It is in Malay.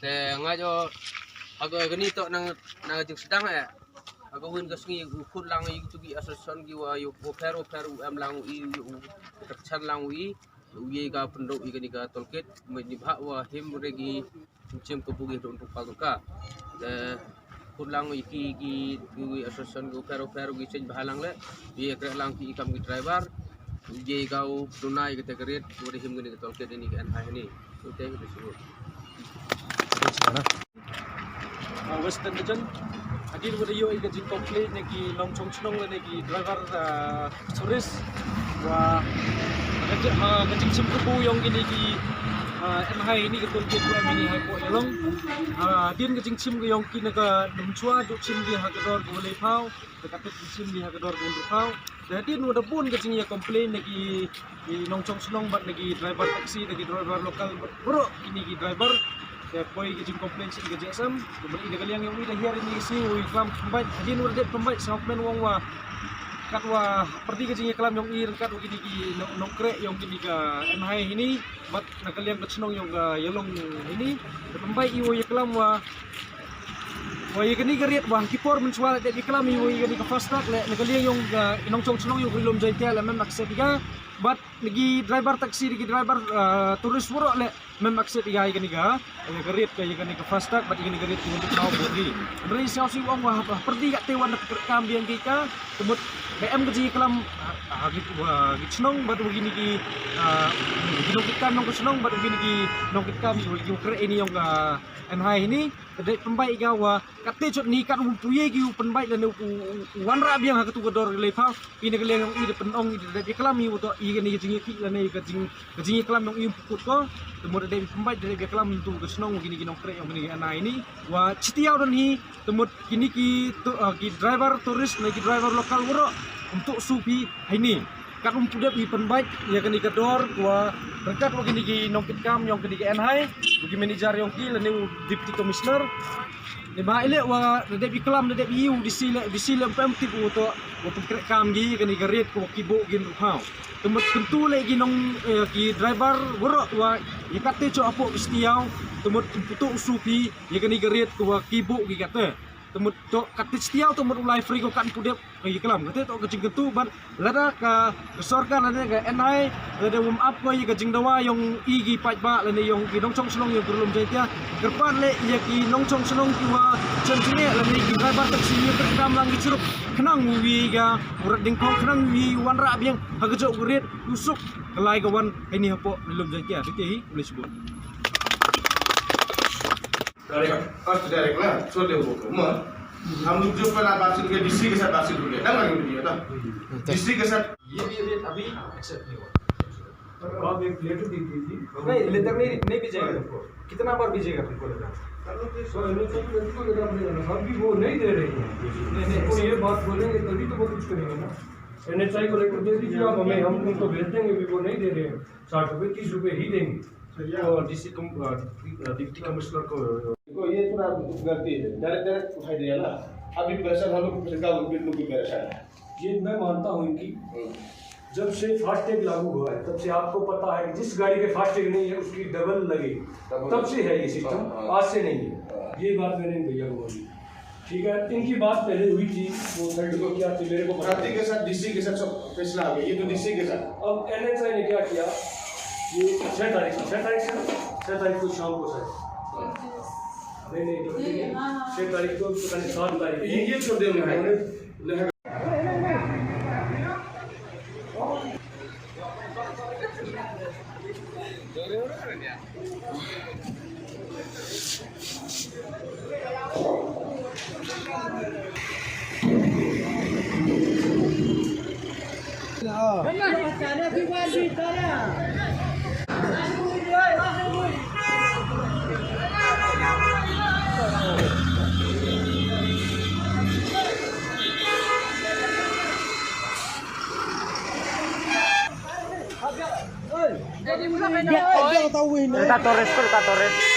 ngajo agak gini tok nang jeng sedang ya. Agak win gasngi ukut lang yu tugi asosiasi giwa yu operu am lang yu tercan lang yu ga pendok yu gani ga tolket menibha wa him regi cem kebugi untuk paluka. Kulang iki asosiasi operu gi ceng bahalang le ye kre lang ki ikam gi driver ye gau dunai ke tegerit bodi him gani ga tolket ini kan ha ini. Itu yang disebut. Western Region hadir beriyo ikan jin komplain negi long chong chnong negi driver turis wa ngajing simpupu yang gini ki MH ini ketul ke dua mini hai po yalong din ngajing sim yang ki naga numchua duk sim di hagador boleh pau dekat sim di hagador boleh pau jadi nuda pun ngajing ya komplain negi long chong chnong bat negi driver taksi negi driver lokal bro ini ki driver ya poi gajing komplain sih gaji asam beri ida kalian yang udah hari ini sih iklam pembaik hadir nur det pembaik salesman wong wa katwa pergi gajing iklam yang ir kat begini ki nongkrek yang gini ka MH ini bat nak kalian kesenong yang ga yelong ini pembaik iwo iklam wa ye gani gariat wang kipor mensual det iklam iwo gani ka fast track le kalian yang inong chong senong yang belum jaitia le memang setiga bat lagi driver taksi lagi driver turis wuro le memaksa tiga ikan iga gerit kayak ikan iga fast track bat ikan gerit untuk mau pergi beri siasi uang wah pergi kat tewan kambing kita kemud BM gaji kelam gitu senong bat begini ki nongkitkan nong senong bat begini ki nongkitkan lagi ukre ini yang MH ini dari pembaik gawa kate cot ni kan umpuye gi penbaik dan wan rab yang hak tu gedor lepa ini kalian yang ide penong dari kelam iu to ikan ni jingi ki lan gaji kelam yang iu pukut ko temur dari pembaik dari kelam tu kesenong gini nong krek yang gini ana ini wa citiau dan hi temur kini ki driver turis lagi driver lokal wuro untuk supi ini kan umpudap i penbaik ya kan ikador wa berkat wa gini nongkit kam yang gini NH bagi manager yang ki lan deputy commissioner lima ile wa dedep iklam dedep iu disile pemtip untuk krek kam gi kan garit ko kibo gin ruhau temut tentu lagi nong ki driver wuro wa ikate cho apo istiau temut putu supi ya kan garit ko kibo gi kate temut to kate istiau temut ulai free ko kan pudep kay kelam kate to kecing kentu ban lada ka sorkan lada ka NI lada warm up ko kecing dawa yang igi pat ba lada yang kinong chong senong yang belum jaitia kerpan le ya ki nong chong senong ki wa cencine lada ki driver taksi ni terekam lang gicurup kenang wi ga urat dingkong kenang wi wan ra biang hagajo gurit usuk kelai kawan ini hapo belum jaitia ditehi boleh sebut direct lah, so dia bukan. Kamu jumpa lah vaksin ke DC ke saat vaksin dulu, dah lagi dia dah. DC ke saat. ये अभी एक्सेप्ट नहीं हुआ आप एक लेटर दी थी नहीं लेटर नहीं भेजेगा तुमको कितना बार भेजेगा तुमको लेटर सो अभी वो नहीं दे रही है नहीं ये बात बोलेंगे तभी तो वो कुछ करेंगे ना NHI को लेकर दे दीजिए आप हमें हम तुमको भेज देंगे भी वो नहीं दे रहे हैं 60 रुपए 30 रुपए ही देंगे और डीसी डिप्टी कमिश्नर को ये पूरा गलती है डायरेक्ट उठाई दिया ना अभी पैसा हम लोग सरकार बिल्कुल भी पैसा है ये मैं मानता हूँ इनकी जब से फास्टैग लागू हुआ है तब से आपको पता है कि जिस गाड़ी के फास्टैग नहीं है उसकी डबल लगेगी तब से है ये सिस्टम आज से नहीं है ये बात मैंने भैया को बोली ठीक है इनकी बात पहले हुई थी वो साइड को क्या थी मेरे को प्रांति के साथ डीसी के साथ सब फैसला आ गया ये तो डीसी के साथ अब NHI ने क्या किया ये 6 तारीख को शाम को शायद नहीं 6 तारीख को 7 तारीख ये छोड़ दे उन्होंने Kereta Torres.